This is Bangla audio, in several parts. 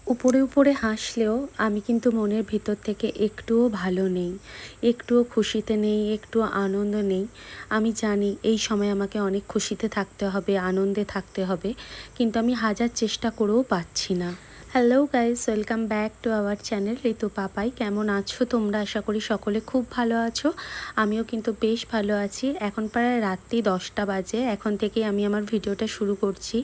উপরে উপরে হাসলেও আমি কিন্তু মনের ভিতর থেকে একটুও ভালো নেই, একটুও খুশিতে নেই, একটুও আনন্দ নেই। আমি জানি এই সময় আমাকে অনেক খুশিতে থাকতে হবে, আনন্দে থাকতে হবে, কিন্তু আমি হাজার চেষ্টা করেও পাচ্ছি না। Hello guys, welcome back to our channel Ritu Papai. কেমন আছো তোমরা? আশা করি সকলে খুব ভালো আছো। আমিও কিন্তু বেশ ভালো আছি। এখন প্রায় রাত্রি 10টা বাজে। এখন থেকেই আমি আমার ভিডিওটা শুরু করছি।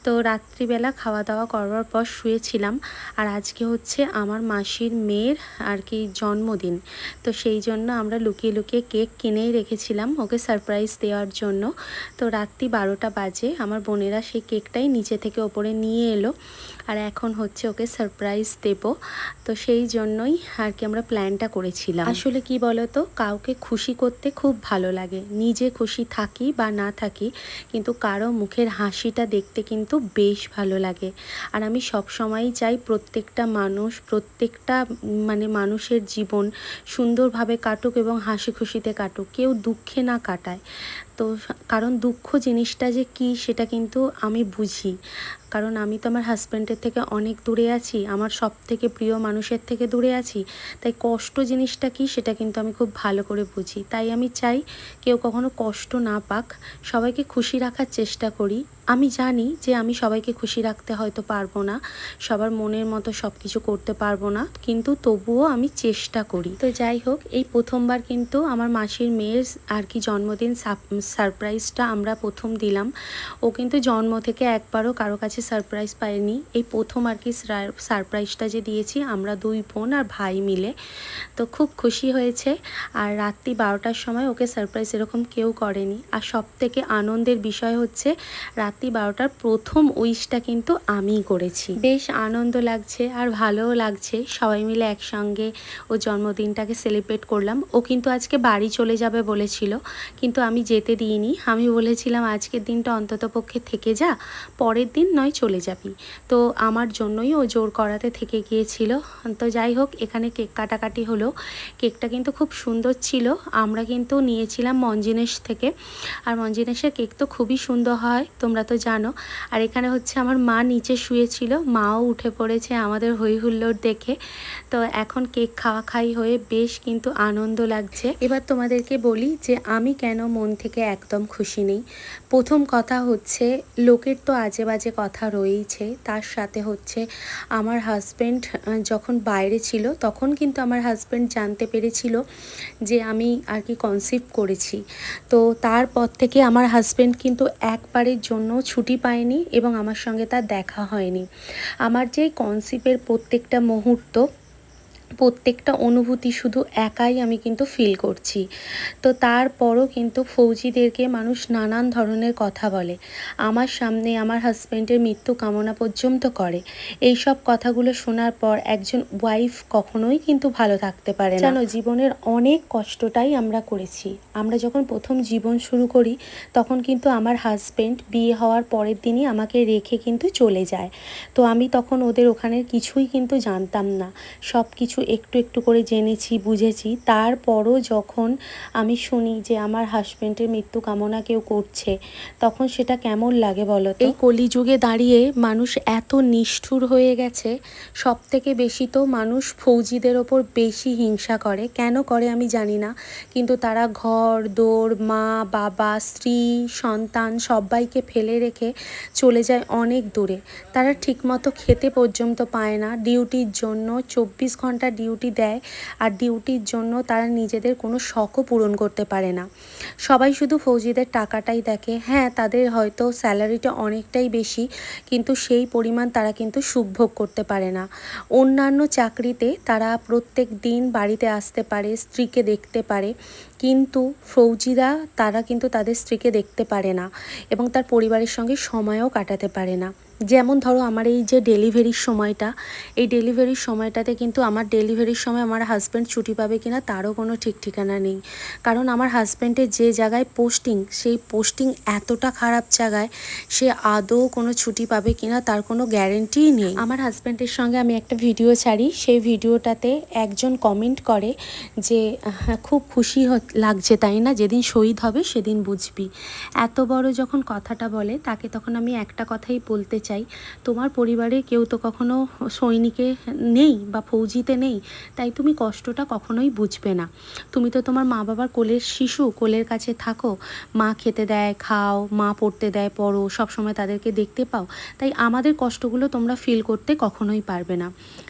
তো রাত্রিবেলা খাওয়া দাওয়া করবার পর শুয়েছিলাম। আর আজকে হচ্ছে আমার মাসির মেয়ের আর কি জন্মদিন। তো সেই জন্য আমরা লুকিয়ে লুকিয়ে কেক কিনেই রেখেছিলাম ওকে সারপ্রাইজ দেওয়ার জন্য। তো রাত্রি 12টা বাজে আমার বোনেরা সেই কেকটাই নিচে থেকে ওপরে নিয়ে এলো, আর এখন হচ্ছে ওকে সারপ্রাইজ দেব। তো সেই জন্যই আর কি আমরা প্ল্যানটা করেছিলাম। আসলে কি বলতো, কাউকে খুশি করতে খুব ভালো লাগে। নিজে খুশি থাকি বা না থাকি, কিন্তু কারো মুখের হাসিটা দেখতে কিন্তু বেশ ভালো লাগে। আর আমি সব সময়ই চাই প্রত্যেকটা মানুষ, প্রত্যেকটা মানুষের জীবন সুন্দরভাবে কাটুক এবং হাসি খুশিতে কাটুক, কেউ দুঃখে না কাটায়। তো কারণ দুঃখ জিনিসটা যে কী সেটা কিন্তু আমি বুঝি, কারণ আমি তো আমার হাজব্যান্ডের থেকে অনেক দূরে আছি, আমার সব থেকে প্রিয় মানুষের থেকে দূরে আছি। তাই কষ্ট জিনিসটা কী সেটা কিন্তু আমি খুব ভালো করে বুঝি। তাই আমি চাই কেউ কখনো কষ্ট না পাক, সবাইকে খুশি রাখার চেষ্টা করি। আমি জানি যে আমি সবাইকে খুশি রাখতে হয়তো পারবো না, সবার মনের মতো সব কিছু করতে পারবো না, কিন্তু তবুও আমি চেষ্টা করি। তো যাই হোক, এই প্রথমবার কিন্তু আমার মাসির মেয়ের আর কি জন্মদিন সারপ্রাইজটা আমরা প্রথম দিলাম। ও কিন্তু জন্ম থেকে একবারও কারো কাছে সারপ্রাইজ পায়নি। এই প্রথম আর কি সারপ্রাইজটা যে দিয়েছি আমরা দুই বোন আর ভাই মিলে। তো খুব খুশি হয়েছে। আর রাত্রি 12টার সময় ওকে সারপ্রাইজ এরকম কেউ করেনি। আর সব থেকে আনন্দের বিষয় হচ্ছে রাত্রি 12টার প্রথম উইশটা কিন্তু আমিই করেছি। বেশ আনন্দ লাগছে আর ভালোও লাগছে, সবাই মিলে একসঙ্গে ও জন্মদিনটাকে সেলিব্রেট করলাম। ও কিন্তু আজকে বাড়ি চলে যাবে বলেছিল, কিন্তু আমি যেতে দিইনি। আমি বলেছিলাম আজকের দিনটা অন্তত পক্ষে থেকে যা, পরের দিন নয় চলে যাবি। তো আমার জন্যই ও জোর করাতে থেকে গিয়েছিল। তো যাই হোক, এখানে কেক কাটাকাটি হলো। কেকটা কিন্তু খুব সুন্দর ছিল। আমরা কিন্তু নিয়েছিলাম মঞ্জিনেশ থেকে, আর মঞ্জিনেশের কেক তো খুবই সুন্দর হয়, তোমরা তো জানো। আর এখানে হচ্ছে আমার মা নিচে শুয়েছিল, মাও উঠে পড়েছে আমাদের হই হুল্লোড় দেখে। তো এখন কেক খাওয়া খাই হয়ে বেশ কিন্তু আনন্দ লাগছে। এবার তোমাদেরকে বলি যে আমি কেন মন থেকে একদম খুশি নেই। প্রথম কথা হচ্ছে, লোকের তো আজে বাজে কথা রয়েইছে, তার সাথে হচ্ছে আমার হাজব্যান্ড যখন বাইরে ছিল তখন কিন্তু আমার হাজব্যান্ড জানতে পেরেছিল যে আমি আর কি কনসিভ করেছি। তো তারপর থেকে আমার হাজব্যান্ড কিন্তু একবারের জন্য ছুটি পায়নি এবং আমার সঙ্গে তার দেখা হয়নি। আমার যে কনসিভের প্রত্যেকটা মুহূর্ত, প্রত্যেকটা অনুভূতি শুধু একাই আমি কিন্তু ফিল করছি। তো তারপরও কিন্তু ফৌজিদেরকে মানুষ নানান ধরনের কথা বলে, আমার সামনে আমার হাজব্যান্ডের মৃত্যু কামনা পর্যন্ত করে। এই সব কথাগুলো শোনার পর একজন ওয়াইফ কখনোই কিন্তু ভালো থাকতে পারে না। জানো, জীবনের অনেক কষ্টটাই আমরা করেছি। আমরা যখন প্রথম জীবন শুরু করি তখন কিন্তু আমার হাজব্যান্ড বিয়ে হওয়ার পরের দিনই আমাকে রেখে কিন্তু চলে যায়। তো আমি তখন ওদের ওখানের কিছুই কিন্তু জানতাম না, সব কিছু একটু একটু করে জেনেছি, বুঝেছি। তারপরও যখন আমি শুনি যে আমার হাজব্যান্ডের মৃত্যু কামনা কেউ করছে, তখন সেটা কেমন লাগে বলো তো? এই কলিযুগে দাঁড়িয়ে মানুষ এত নিষ্ঠুর হয়ে গেছে। সব থেকে বেশি তো মানুষ ফৌজিদের ওপর বেশি হিংসা করে। কেন করে আমি জানি না, কিন্তু তারা ঘর দোর, মা বাবা, স্ত্রী, সন্তান সবাইকে ফেলে রেখে চলে যায় অনেক দূরে। তারা ঠিকমতো খেতে পর্যন্ত পায় না, ডিউটির জন্য 24 ঘন্টা ডিউটি দেয়, আর ডিউটির জন্য তারা নিজেদের কোনো শখও পূরণ করতে পারে না। সবাই শুধু ফৌজিদের টাকাটাই দেখে। হ্যাঁ, তাদের হয়তো স্যালারিটা অনেকটাই বেশি, কিন্তু সেই পরিমাণ তারা কিন্তু সুখ ভোগ করতে পারে না। অন্যান্য চাকরিতে তারা প্রত্যেক দিন বাড়িতে আসতে পারে, স্ত্রীকে দেখতে পারে, কিন্তু ফৌজিরা তারা কিন্তু তাদের স্ত্রীকে দেখতে পারে না এবং তার পরিবারের সঙ্গে সময়ও কাটাতে পারে না। যেমন ধরো আমার এই যে ডেলিভারির সময়টা, এই ডেলিভারির সময়টাতে কিন্তু আমার ডেলিভারির সময় আমার হাজব্যান্ড ছুটি পাবে কিনা তারও কোনো ঠিক ঠিকানা নেই। কারণ আমার হাজব্যান্ডের যে জায়গায় পোস্টিং, সেই পোস্টিং এতটা খারাপ জায়গায়, সে আদৌ কোনো ছুটি পাবে কিনা তার কোনো গ্যারেন্টিই নেই। আমার হাজব্যান্ডের সঙ্গে আমি একটা ভিডিও ছাড়ি, সেই ভিডিওটাতে একজন কমেন্ট করে যে খুব খুশি লাগছে তাই না, যেদিন শহীদ হবে সেদিন বুঝবি। এত বড় যখন কথাটা বলে, তাকে তখন আমি একটা কথাই বলতে চাই, চাই, তোমার পরিবারে কেউ তো কখনো সৈনিকে নেই বা ফৌজিতে নেই, তাই তুমি কষ্টটা কখনোই বুঝবে না। তুমি তো তোমার মা বাবার কোলের শিশু, কোলের কাছে থাকো, মা খেতে দেয় খাও, মা পড়তে দেয় পড়ো, সবসময় তাদেরকে দেখতে পাও, তাই আমাদের কষ্টগুলো তোমরা ফিল করতে কখনোই পারবে না।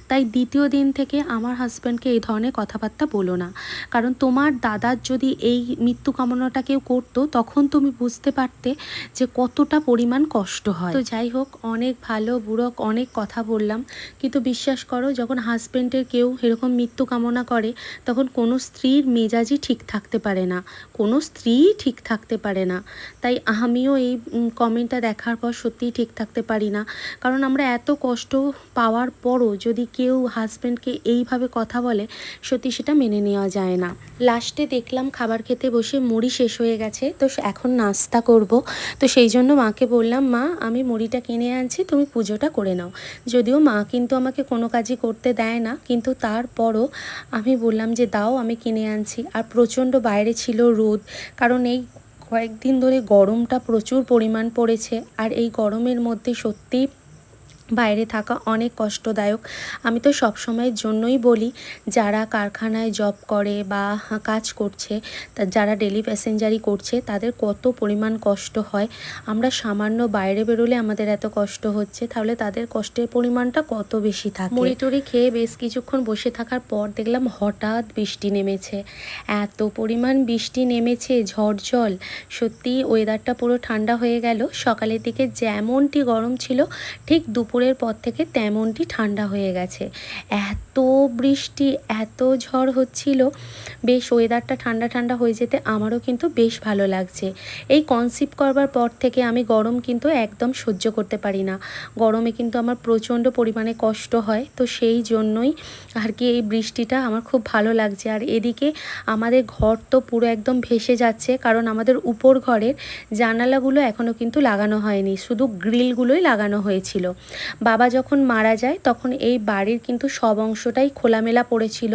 তাই দ্বিতীয় দিন থেকে আমার হাজব্যান্ডকে এই ধরনের কথাবার্তা বলো না, কারণ তোমার দাদার যদি এই মৃত্যু কামনাটা কেউ করতো তখন তুমি বুঝতে পারতে যে কতটা পরিমাণ কষ্ট হয়। তো যাই হোক, অনেক ভালো বুড়ো অনেক কথা বললাম, কিন্তু বিশ্বাস করো যখন হাজব্যান্ডের কেউ এরকম মৃত্যু কামনা করে তখন কোনো স্ত্রীর মেজাজই ঠিক থাকতে পারে না, কোনো স্ত্রী ঠিক থাকতে পারে না। তাই আমিও এই কমেন্টটা দেখার পর সত্যিই ঠিক থাকতে পারি না, কারণ আমরা এত কষ্ট পাওয়ার পরও যদি কেউ হাজব্যান্ডকে এইভাবে কথা বলে সত্যি সেটা মেনে নেওয়া যায় না। লাস্টে দেখলাম খাবার খেতে বসে মুড়ি শেষ হয়ে গেছে, তো এখন নাস্তা করব। তো সেই জন্য মাকে বললাম, মা আমি মুড়িটা কিনে আনছি, তুমি পুজোটা করে নাও। যদিও মা কিন্তু আমাকে কোনো কাজই করতে দেয় না, কিন্তু তারপরও আমি বললাম যে দাও আমি কিনে আনছি। আর প্রচণ্ড বাইরে ছিল রোদ, কারণ এই কয়েকদিন ধরে গরমটা প্রচুর পরিমাণ পড়েছে, আর এই গরমের মধ্যে সত্যিই বাইরে থাকা অনেক কষ্টদায়ক। আমি তো সব সময়ের জন্যই বলি, যারা কারখানায় জব করে বা কাজ করছে, যারা ডেলি প্যাসেঞ্জারি করছে, তাদের কত পরিমাণ কষ্ট হয়। আমরা সামান্য বাইরে বেরোলে আমাদের এত কষ্ট হচ্ছে, তাহলে তাদের কষ্টের পরিমাণটা কত বেশি থাকে। মুড়ি টুড়ি খেয়ে বেশ কিছুক্ষণ বসে থাকার পর দেখলাম হঠাৎ বৃষ্টি নেমেছে, এত পরিমাণ বৃষ্টি নেমেছে, ঝড় জল। সত্যি ওয়েদারটা পুরো ঠান্ডা হয়ে গেল। সকালের দিকে যেমনটি গরম ছিল ঠিক দুপুরের পর থেকে তেমনটি ঠান্ডা হয়ে গেছে। এত বৃষ্টি এত ঝড় হচ্ছিল, বেশ ওয়েদারটা ঠান্ডা ঠান্ডা হয়ে যেতে আমারও কিন্তু বেশ ভালো লাগছে। এই কনসিভ করবার পর থেকে আমি গরম কিন্তু একদম সহ্য করতে পারি না, গরমে কিন্তু আমার প্রচণ্ড পরিমাণে কষ্ট হয়। তো সেই জন্যই আর কি এই বৃষ্টিটা আমার খুব ভালো লাগছে। আর এদিকে আমাদের ঘর তো পুরো একদম ভেসে যাচ্ছে, কারণ আমাদের উপর ঘরের জানালাগুলো এখনও কিন্তু লাগানো হয়নি, শুধু গ্রিলগুলোই লাগানো হয়েছিল। বাবা যখন মারা যায় তখন এই বাড়ির কিন্তু সব অংশটাই খোলামেলা পড়েছিল,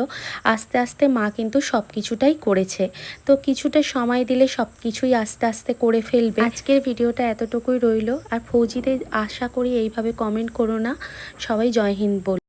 আস্তে আস্তে মা কিন্তু সব কিছুটাই করেছে। তো কিছুটা সময় দিলে সব কিছুই আস্তে আস্তে করে ফেলবে। আজকের ভিডিওটা এতটুকুই রইল। আর ফৌজিদের আশা করি এইভাবে কমেন্ট করো না, সবাই জয় হিন্দ বল।